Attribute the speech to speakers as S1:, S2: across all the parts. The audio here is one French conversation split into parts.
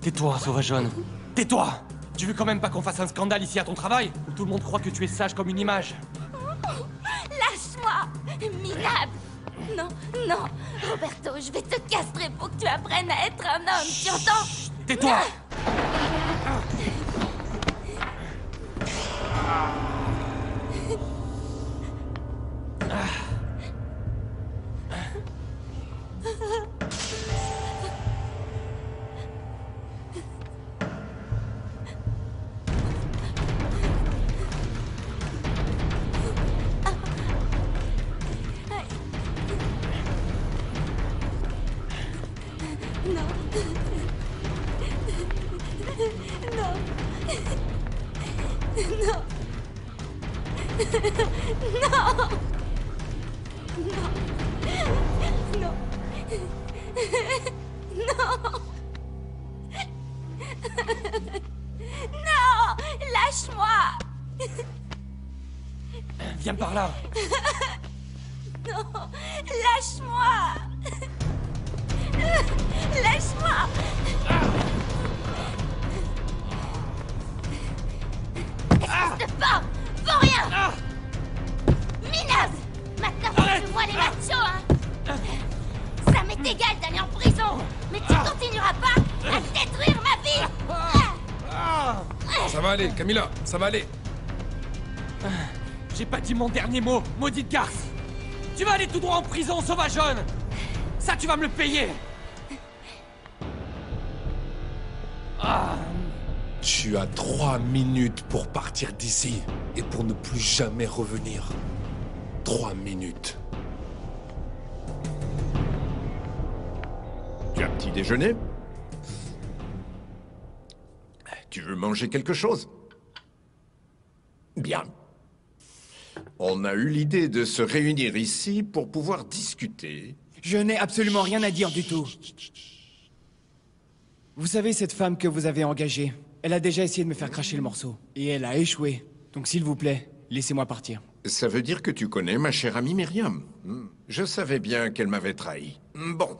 S1: Tais-toi, sauvageonne. Tais-toi! Tu veux quand même pas qu'on fasse un scandale ici à ton travail? Où tout le monde croit que tu es sage comme une image?
S2: Lâche-moi! Minable! Non, non! Roberto, je vais te castrer pour que tu apprennes à être un homme, tu entends?
S1: Tais-toi!
S2: Non! Lâche-moi!
S1: Viens par là!
S2: Non! Lâche-moi! Lâche-moi! Espèce de porc! Pour rien! Minace! Maintenant, fais-moi les machos, hein! Ça m'est égal d'aller en prison! Mais tu continueras pas à détruire ma vie!
S3: Ça va aller, Camilla, ça va aller.
S1: J'ai pas dit mon dernier mot, maudite garce! Tu vas aller tout droit en prison, sauvageonne! Ça, tu vas me le payer!
S3: Tu as 3 minutes pour partir d'ici et pour ne plus jamais revenir. 3 minutes.
S4: Tu as petit déjeuner? Tu veux manger quelque chose? Bien. On a eu l'idée de se réunir ici pour pouvoir discuter.
S5: Je n'ai absolument rien à dire du tout. Vous savez, cette femme que vous avez engagée, elle a déjà essayé de me faire cracher le morceau. Et elle a échoué. Donc s'il vous plaît, laissez-moi partir.
S4: Ça veut dire que tu connais ma chère amie Myriam. Je savais bien qu'elle m'avait trahi. Bon.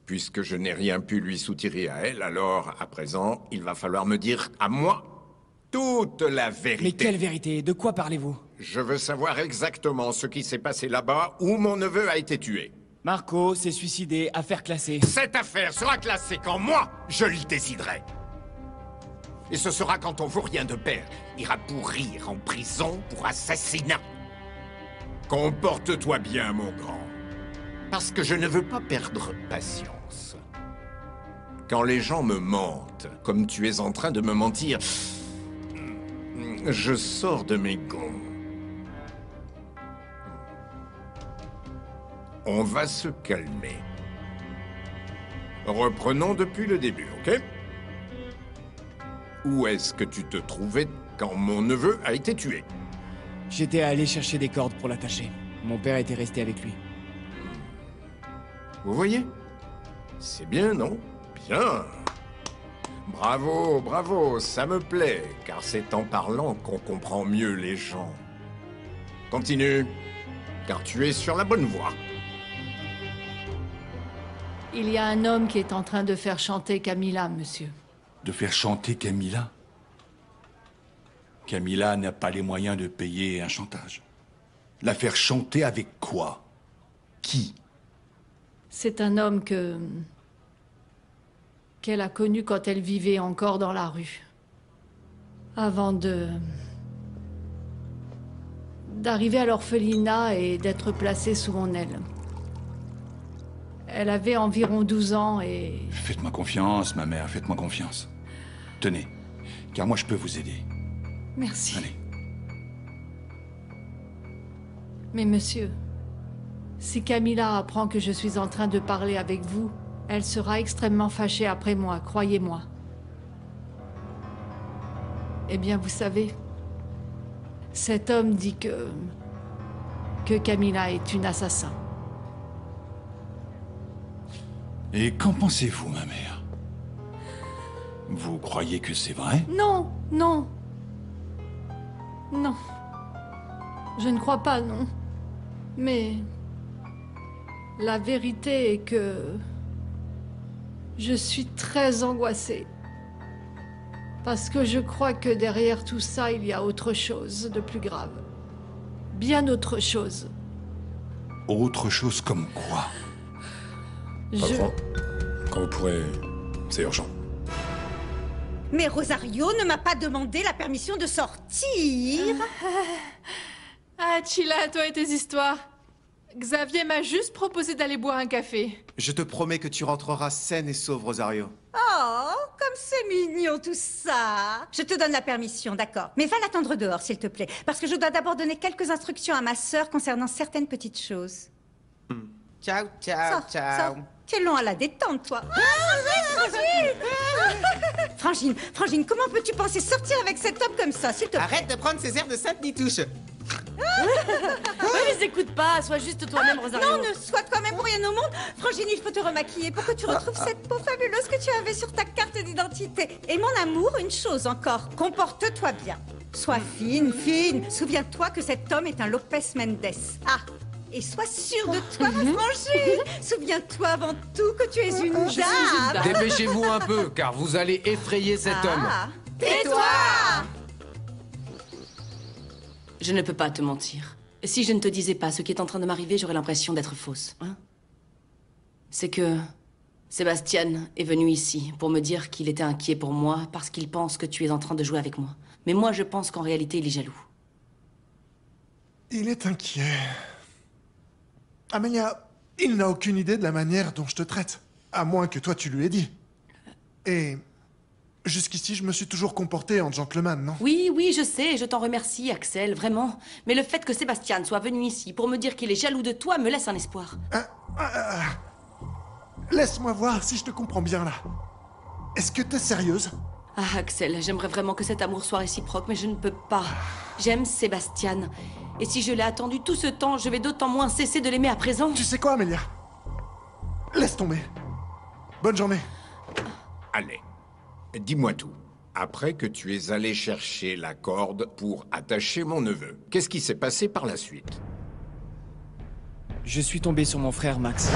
S4: Puisque je n'ai rien pu lui soutirer à elle, alors, à présent, il va falloir me dire à moi toute la vérité.
S5: Mais quelle vérité? De quoi parlez-vous?
S4: Je veux savoir exactement ce qui s'est passé là-bas où mon neveu a été tué.
S5: Marco s'est suicidé, affaire classée.
S4: Cette affaire sera classée quand moi, je le déciderai. Et ce sera quand ton vaurien de père ira pourrir en prison pour assassinat. Comporte-toi bien, mon grand. Parce que je ne veux pas perdre patience. Quand les gens me mentent, comme tu es en train de me mentir, je sors de mes gonds. On va se calmer. Reprenons depuis le début, ok? Où est-ce que tu te trouvais quand mon neveu a été tué?
S5: J'étais allé chercher des cordes pour l'attacher. Mon père était resté avec lui.
S4: Vous voyez? C'est bien, non? Bien. Bravo, bravo, ça me plaît, car c'est en parlant qu'on comprend mieux les gens. Continue, car tu es sur la bonne voie.
S6: Il y a un homme qui est en train de faire chanter Camilla, monsieur.
S7: De faire chanter Camilla? Camilla n'a pas les moyens de payer un chantage. La faire chanter avec quoi? Qui?
S6: C'est un homme qu'elle a connu quand elle vivait encore dans la rue. Avant d'arriver à l'orphelinat et d'être placée sous mon aile. Elle avait environ 12 ans et...
S7: Faites-moi confiance, ma mère, faites-moi confiance. Tenez, car moi je peux vous aider.
S6: Merci.
S7: Allez.
S6: Mais monsieur, si Camilla apprend que je suis en train de parler avec vous, elle sera extrêmement fâchée après moi, croyez-moi. Eh bien, vous savez, cet homme dit que Camilla est une assassin.
S7: Et qu'en pensez-vous, ma mère? Vous croyez que c'est vrai?
S6: Non, non. Non. Je ne crois pas, non. Mais la vérité est que je suis très angoissée. Parce que je crois que derrière tout ça, il y a autre chose de plus grave. Bien autre chose.
S7: Autre chose comme quoi?
S3: Patron, quand vous pourrez... C'est urgent.
S8: Mais Rosario ne m'a pas demandé la permission de sortir.
S6: Ah, Chila, toi et tes histoires. Xavier m'a juste proposé d'aller boire un café.
S9: Je te promets que tu rentreras saine et sauve, Rosario.
S8: Oh, comme c'est mignon tout ça. Je te donne la permission, d'accord. Mais va l'attendre dehors, s'il te plaît. Parce que je dois d'abord donner quelques instructions à ma sœur concernant certaines petites choses.
S10: Ciao, ciao,
S8: Sors,
S10: ciao.
S8: sors. T'es long à la détente, toi. Frangine, Frangine, comment peux-tu penser sortir avec cet homme comme ça, s'il te plaît?
S10: Arrête de prendre ces airs de sainte Nitouche.
S11: Ne les écoute pas, sois juste toi-même, Rosario.
S8: Non, ne sois toi-même pour rien au monde. Frangine, il faut te remaquiller pour que tu retrouves cette peau fabuleuse que tu avais sur ta carte d'identité. Et mon amour, une chose encore, comporte-toi bien. Sois fine, fine. Souviens-toi que cet homme est un Lopez Mendes. Ah, et sois sûre de toi, ma Frangine. Souviens-toi avant tout que tu es une dame.
S12: Dépêchez-vous un peu, car vous allez effrayer cet homme.
S8: Tais-toi!
S11: Je ne peux pas te mentir. Si je ne te disais pas ce qui est en train de m'arriver, j'aurais l'impression d'être fausse. Hein? C'est que Sébastien est venu ici pour me dire qu'il était inquiet pour moi parce qu'il pense que tu es en train de jouer avec moi. Mais moi, je pense qu'en réalité, il est jaloux.
S13: Il est inquiet. Amelia, il n'a aucune idée de la manière dont je te traite. À moins que toi, tu lui aies dit. Et jusqu'ici, je me suis toujours comporté en gentleman, non?
S11: Oui, oui, je sais, je t'en remercie, Axel, vraiment. Mais le fait que Sébastien soit venu ici pour me dire qu'il est jaloux de toi me laisse un espoir.
S13: Laisse-moi voir si je te comprends bien, là. Est-ce que t'es sérieuse?
S11: Ah, Axel, j'aimerais vraiment que cet amour soit réciproque, mais je ne peux pas. J'aime Sébastien. Et si je l'ai attendu tout ce temps, je vais d'autant moins cesser de l'aimer à présent.
S13: Tu sais quoi, Amelia? Laisse tomber. Bonne journée.
S4: Allez, dis-moi tout. Après que tu es allé chercher la corde pour attacher mon neveu, qu'est-ce qui s'est passé par la suite?
S5: Je suis tombé sur mon frère Max.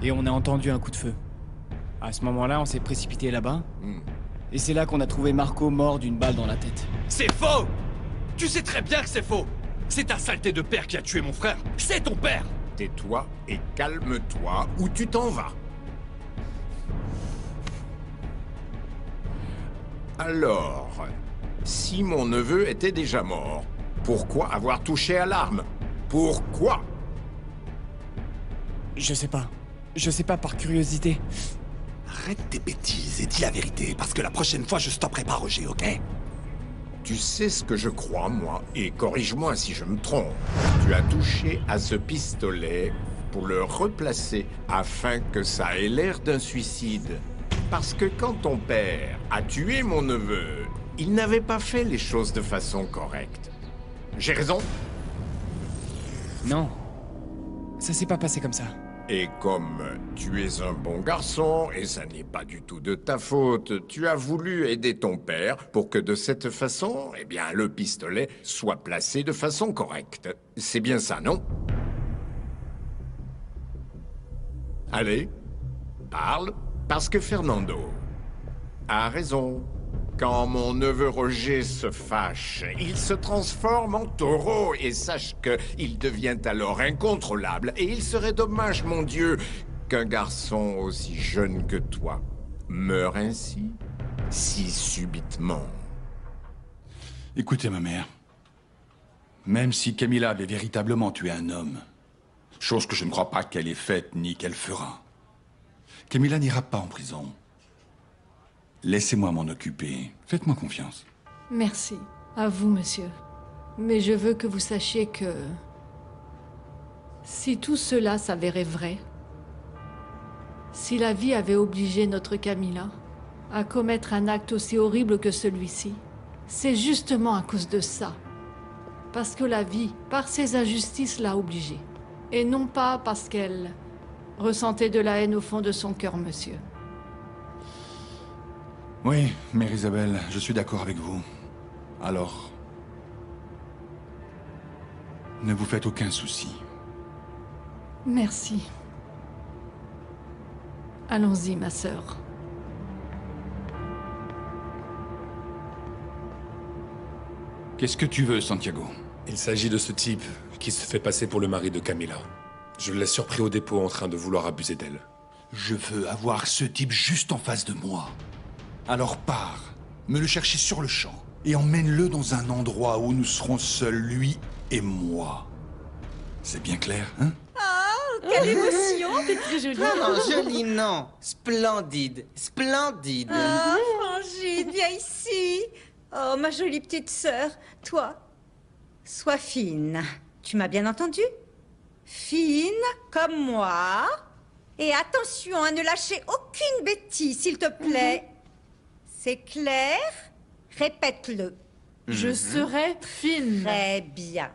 S5: Et on a entendu un coup de feu. À ce moment-là, on s'est précipité là-bas. Et c'est là qu'on a trouvé Marco mort d'une balle dans la tête.
S1: C'est faux! Tu sais très bien que c'est faux! C'est ta saleté de père qui a tué mon frère! C'est ton père!
S4: Tais-toi et calme-toi ou tu t'en vas. Alors, si mon neveu était déjà mort, pourquoi avoir touché à l'arme? Pourquoi?
S5: Je sais pas. Je sais pas, par curiosité.
S7: Arrête tes bêtises et dis la vérité, parce que la prochaine fois, je stopperai pas Roger, ok?
S4: Tu sais ce que je crois, moi, et corrige-moi si je me trompe. Tu as touché à ce pistolet pour le replacer afin que ça ait l'air d'un suicide. Parce que quand ton père a tué mon neveu, il n'avait pas fait les choses de façon correcte. J'ai raison?
S5: Non. Ça s'est pas passé comme ça.
S4: Et comme tu es un bon garçon, et ça n'est pas du tout de ta faute, tu as voulu aider ton père pour que de cette façon, eh bien, le pistolet soit placé de façon correcte. C'est bien ça, non? Allez, parle, parce que Fernando a raison. Quand mon neveu Roger se fâche, il se transforme en taureau, et sache qu'il devient alors incontrôlable, et il serait dommage, mon Dieu, qu'un garçon aussi jeune que toi meure ainsi, si subitement.
S7: Écoutez, ma mère. Même si Camilla avait véritablement tué un homme, chose que je ne crois pas qu'elle ait faite ni qu'elle fera, Camilla n'ira pas en prison. Laissez-moi m'en occuper. Faites-moi confiance.
S6: Merci. À vous, monsieur. Mais je veux que vous sachiez que... si tout cela s'avérait vrai, si la vie avait obligé notre Camilla à commettre un acte aussi horrible que celui-ci, c'est justement à cause de ça. Parce que la vie, par ses injustices, l'a obligée. Et non pas parce qu'elle ressentait de la haine au fond de son cœur, monsieur.
S7: Oui, Mère Isabelle, je suis d'accord avec vous. Alors, ne vous faites aucun souci.
S6: Merci. Allons-y, ma sœur.
S7: Qu'est-ce que tu veux, Santiago?
S3: Il s'agit de ce type qui se fait passer pour le mari de Camila. Je l'ai surpris au dépôt en train de vouloir abuser d'elle.
S7: Je veux avoir ce type juste en face de moi. Alors pars, me le chercher sur le champ, et emmène-le dans un endroit où nous serons seuls, lui et moi. C'est bien clair, hein?
S8: Oh, quelle émotion!
S10: T'es très jolie. Non, non, jolie, non. Splendide, splendide.
S8: Ah, Frangine, viens ici. Oh, ma jolie petite sœur, toi, sois fine. Tu m'as bien entendu? Fine comme moi. Et attention à ne lâcher aucune bêtise, s'il te plaît. C'est clair? Répète-le.
S6: Je serai fine.
S8: Très bien.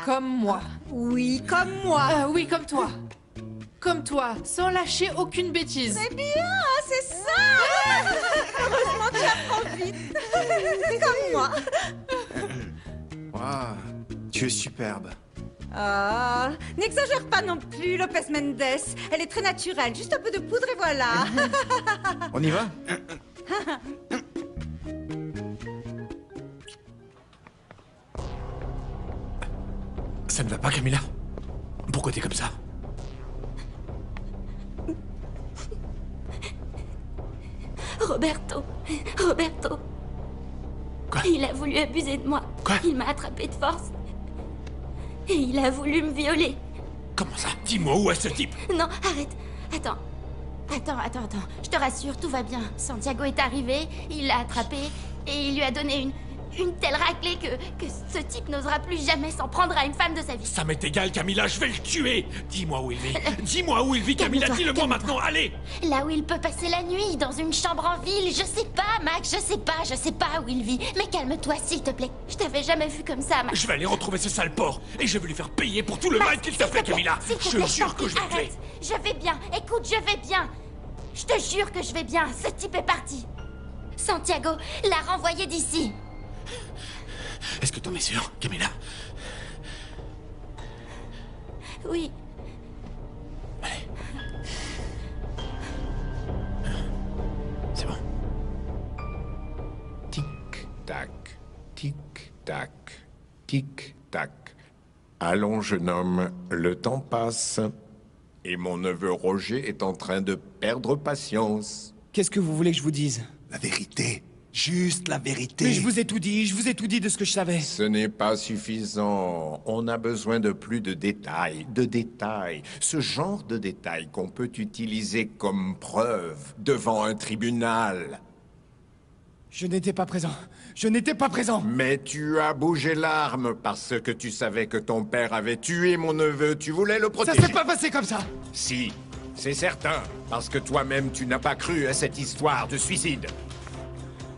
S6: Comme moi.
S8: Oui, comme moi.
S6: Oui, comme toi. Comme toi, sans lâcher aucune bêtise.
S8: C'est bien, c'est ça. Heureusement, tu apprends vite. Comme moi.
S9: Waouh, tu es superbe.
S8: Ah, n'exagère pas non plus, Lopez Mendes. Elle est très naturelle, juste un peu de poudre et voilà.
S9: On y va?
S1: Ça ne va pas, Camila? Pourquoi t'es comme ça?
S2: Roberto.
S1: Quoi?
S2: Il a voulu abuser de moi.
S1: Quoi?
S2: Il m'a attrapé de force. Et il a voulu me violer.
S1: Comment ça? Dis-moi où est ce type?
S2: Non, arrête. Attends. Je te rassure, tout va bien. Santiago est arrivé, il l'a attrapé et il lui a donné une telle raclée que ce type n'osera plus jamais s'en prendre à une femme de sa vie.
S1: Ça m'est égal, Camila, je vais le tuer. Dis-moi où il vit. Dis-moi où il vit, Camila, dis-le-moi maintenant, allez.
S2: Là où il peut passer la nuit, dans une chambre en ville, je sais pas, Max, je sais pas où il vit. Mais calme-toi, s'il te plaît. Je t'avais jamais vu comme ça, Max.
S1: Je vais aller retrouver ce sale porc et je vais lui faire payer pour tout le mal qu'il t'a fait, Camila. Je jure que je vais le tuer.
S2: Arrête. Je vais bien, écoute, je vais bien. Je te jure que je vais bien, ce type est parti. Santiago l'a renvoyé d'ici.
S1: Est-ce que t'en es sûr, Camila?
S2: Oui.
S1: Allez. C'est bon.
S4: Tic-tac, tic-tac, tic-tac. Allons, jeune homme, le temps passe. Et mon neveu Roger est en train de perdre patience.
S5: Qu'est-ce que vous voulez que je vous dise?
S7: La vérité. Juste la vérité.
S5: Mais je vous ai tout dit de ce que je savais.
S4: Ce n'est pas suffisant. On a besoin de plus de détails, Ce genre de détails qu'on peut utiliser comme preuve devant un tribunal.
S5: Je n'étais pas présent.
S4: Mais tu as bougé l'arme parce que tu savais que ton père avait tué mon neveu. Tu voulais le protéger.
S5: Ça s'est pas passé comme ça.
S4: Si, c'est certain. Parce que toi-même, tu n'as pas cru à cette histoire de suicide.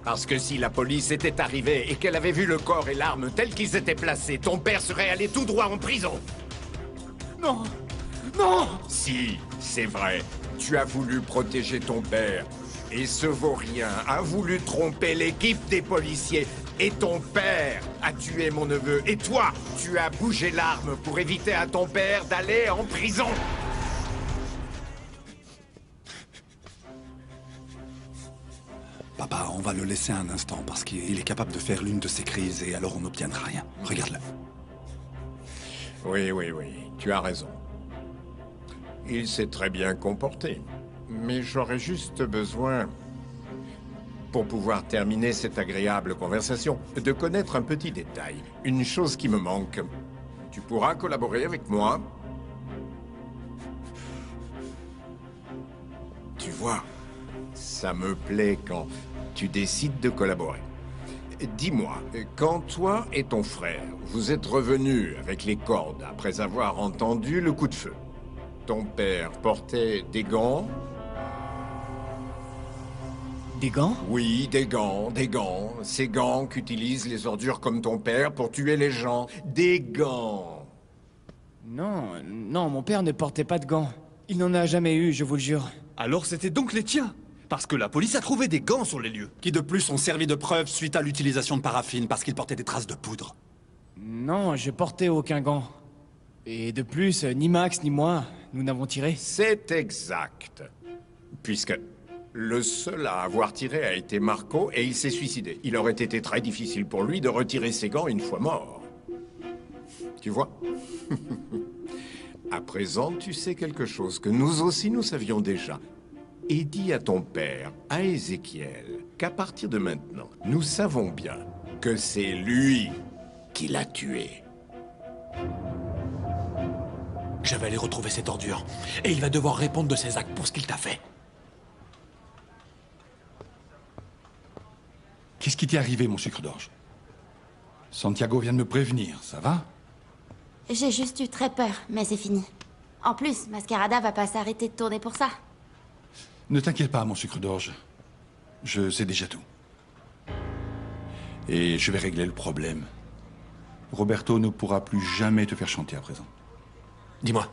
S4: Parce que si la police était arrivée et qu'elle avait vu le corps et l'arme tels qu'ils étaient placés, ton père serait allé tout droit en prison.
S5: Non.
S4: Si, c'est vrai. Tu as voulu protéger ton père. Et ce vaurien a voulu tromper l'équipe des policiers. Et ton père a tué mon neveu. Et toi, tu as bougé l'arme pour éviter à ton père d'aller en prison.
S7: Papa, on va le laisser un instant parce qu'il est capable de faire l'une de ses crises et alors on n'obtiendra rien. Regarde-le.
S4: Oui, tu as raison. Il s'est très bien comporté. Mais j'aurais juste besoin, pour pouvoir terminer cette agréable conversation, de connaître un petit détail. Une chose qui me manque. Tu pourras collaborer avec moi? Tu vois, ça me plaît quand tu décides de collaborer. Dis-moi, quand toi et ton frère, vous êtes revenus avec les cordes après avoir entendu le coup de feu, ton père portait des gants?
S5: Des gants?
S4: Oui, des gants. Ces gants qu'utilisent les ordures comme ton père pour tuer les gens. Des gants.
S5: Non, mon père ne portait pas de gants. Il n'en a jamais eu, je vous le jure.
S14: Alors c'était donc les tiens? Parce que la police a trouvé des gants sur les lieux.
S7: Qui de plus ont servi de preuve suite à l'utilisation de paraffine parce qu'il portait des traces de poudre.
S5: Non, je portais aucun gant. Et de plus, ni Max ni moi, nous n'avons tiré.
S4: C'est exact. Puisque Le seul à avoir tiré a été Marco et il s'est suicidé. Il aurait été très difficile pour lui de retirer ses gants une fois mort. Tu vois? À présent, tu sais quelque chose que nous aussi nous savions déjà. Et dis à ton père, à Ézéchiel, qu'à partir de maintenant, nous savons bien que c'est lui qui l'a tué.
S1: Je vais aller retrouver cette ordure. Et il va devoir répondre de ses actes pour ce qu'il t'a fait.
S7: Qu'est-ce qui t'est arrivé, mon sucre d'orge? Santiago vient de me prévenir, ça va?
S2: J'ai juste eu très peur, mais c'est fini. En plus, Mascarada va pas s'arrêter de tourner pour ça.
S7: Ne t'inquiète pas, mon sucre d'orge. Je sais déjà tout. Et je vais régler le problème. Roberto ne pourra plus jamais te faire chanter à présent.
S1: Dis-moi,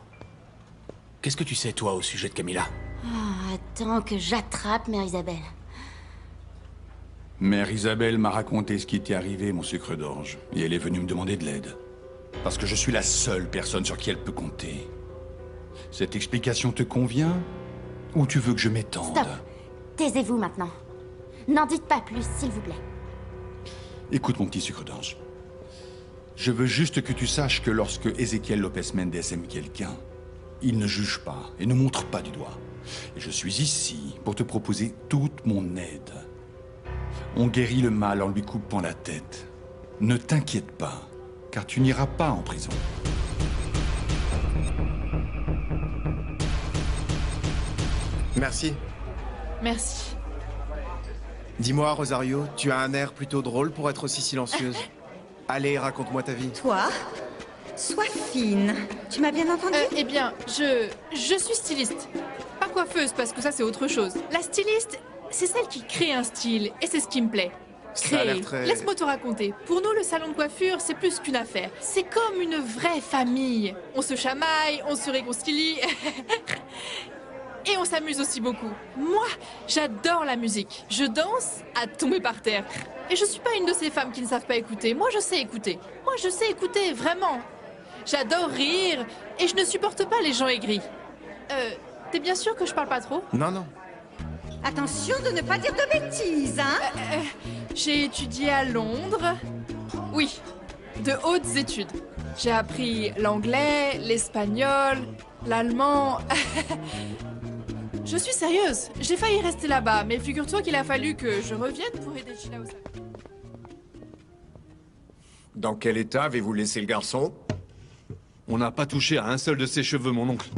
S1: qu'est-ce que tu sais, toi, au sujet de Camilla?
S2: Oh, attends que j'attrape Mère Isabelle.
S7: Mère Isabelle m'a raconté ce qui t'est arrivé, mon sucre d'orge. Et elle est venue me demander de l'aide. Parce que je suis la seule personne sur qui elle peut compter. Cette explication te convient? Ou tu veux que je m'étende?
S2: Stop. Taisez-vous maintenant. N'en dites pas plus, s'il vous plaît.
S7: Écoute, mon petit sucre d'orge. Je veux juste que tu saches que lorsque Ezequiel Lopez Mendes aime quelqu'un, il ne juge pas et ne montre pas du doigt. Et je suis ici pour te proposer toute mon aide. On guérit le mal en lui coupant la tête. Ne t'inquiète pas, car tu n'iras pas en prison.
S9: Merci.
S6: Merci.
S9: Dis-moi, Rosario, tu as un air plutôt drôle pour être aussi silencieuse. Allez, raconte-moi ta vie.
S8: Toi, sois fine. Tu m'as bien entendu?
S15: Eh bien, je suis styliste. Pas coiffeuse, parce que ça, c'est autre chose. La styliste, c'est celle qui crée un style, et c'est ce qui me plaît.
S9: Ça a l'air
S15: Créer.
S9: très...
S15: Laisse-moi te raconter. Pour nous, le salon de coiffure, c'est plus qu'une affaire. C'est comme une vraie famille. On se chamaille, on se réconcilie. Et on s'amuse aussi beaucoup. Moi, j'adore la musique. Je danse à tomber par terre. Et je suis pas une de ces femmes qui ne savent pas écouter. Moi, je sais écouter. Moi, je sais écouter, vraiment. J'adore rire. Et je ne supporte pas les gens aigris. T'es bien sûr que je parle pas trop?
S9: Non, non.
S8: Attention de ne pas dire de bêtises, hein?
S15: J'ai étudié à Londres. Oui, de hautes études. J'ai appris l'anglais, l'espagnol, l'allemand. Je suis sérieuse. J'ai failli rester là-bas, mais figure-toi qu'il a fallu que je revienne pour aider Sheila au salon.
S4: Dans quel état avez-vous laissé le garçon?
S14: On n'a pas touché à un seul de ses cheveux, mon oncle.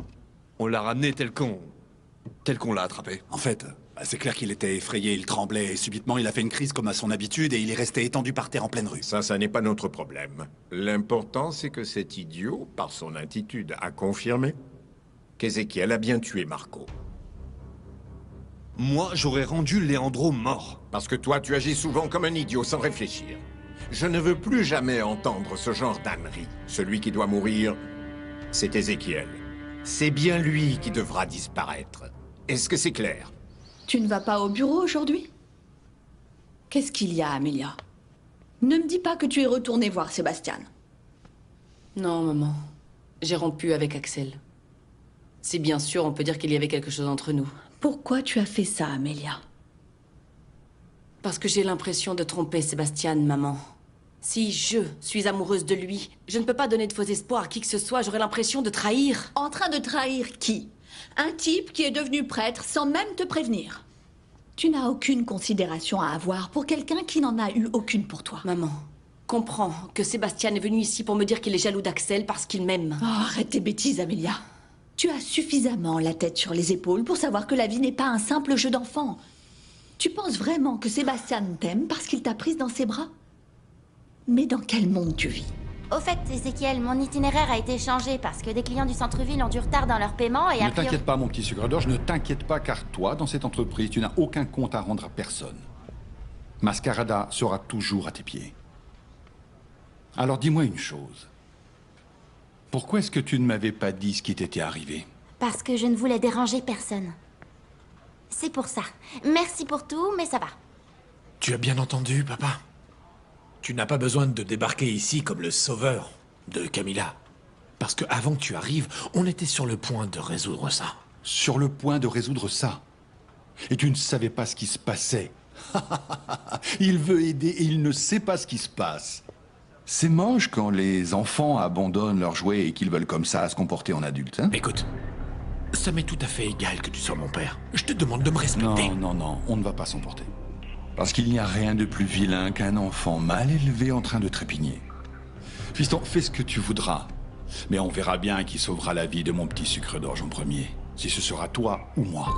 S14: On l'a ramené tel qu'on l'a attrapé.
S16: En fait, c'est clair qu'il était effrayé, il tremblait, et subitement il a fait une crise comme à son habitude, et il est resté étendu par terre en pleine rue.
S4: Ça n'est pas notre problème. L'important, c'est que cet idiot, par son attitude, a confirmé qu'Ézéchiel a bien tué Marco.
S14: Moi, j'aurais rendu Leandro mort.
S4: Parce que toi, tu agis souvent comme un idiot, sans réfléchir. Je ne veux plus jamais entendre ce genre d'ânerie. Celui qui doit mourir, c'est Ézéchiel. C'est bien lui qui devra disparaître. Est-ce que c'est clair?
S17: Tu ne vas pas au bureau aujourd'hui? Qu'est-ce qu'il y a, Amelia? Ne me dis pas que tu es retournée voir Sébastien.
S11: Non, maman. J'ai rompu avec Axel. Si bien sûr, on peut dire qu'il y avait quelque chose entre nous.
S17: Pourquoi tu as fait ça, Amelia?
S11: Parce que j'ai l'impression de tromper Sébastien, maman. Si je suis amoureuse de lui, je ne peux pas donner de faux espoirs à qui que ce soit. J'aurais l'impression de trahir.
S17: En train de trahir qui? Un type qui est devenu prêtre sans même te prévenir. Tu n'as aucune considération à avoir pour quelqu'un qui n'en a eu aucune pour toi.
S11: Maman, comprends que Sébastien est venu ici pour me dire qu'il est jaloux d'Axel parce qu'il m'aime.
S17: Oh, arrête tes bêtises, Amelia. Tu as suffisamment la tête sur les épaules pour savoir que la vie n'est pas un simple jeu d'enfant. Tu penses vraiment que Sébastien t'aime parce qu'il t'a prise dans ses bras? Mais dans quel monde tu vis?
S2: Au fait, Ézéchiel, mon itinéraire a été changé parce que des clients du centre-ville ont du retard dans leur paiement et
S7: Ne t'inquiète pas, mon petit sucre d'orge, ne t'inquiète pas, car toi, dans cette entreprise, tu n'as aucun compte à rendre à personne. Mascarada sera toujours à tes pieds. Alors dis-moi une chose. Pourquoi est-ce que tu ne m'avais pas dit ce qui t'était arrivé?
S2: Parce que je ne voulais déranger personne. C'est pour ça. Merci pour tout, mais ça va.
S1: Tu as bien entendu, papa? Tu n'as pas besoin de débarquer ici comme le sauveur de Camilla. Parce que avant que tu arrives, on était sur le point de résoudre ça.
S7: Sur le point de résoudre ça? Et tu ne savais pas ce qui se passait. Il veut aider et il ne sait pas ce qui se passe. C'est moche quand les enfants abandonnent leurs jouets et qu'ils veulent comme ça se comporter en adultes, hein?
S1: Écoute, ça m'est tout à fait égal que tu sois mon père. Je te demande de me respecter.
S7: Non, on ne va pas s'emporter. Parce qu'il n'y a rien de plus vilain qu'un enfant mal élevé en train de trépigner. Fiston, fais ce que tu voudras. Mais on verra bien qui sauvera la vie de mon petit sucre d'orge en premier. Si ce sera toi ou moi.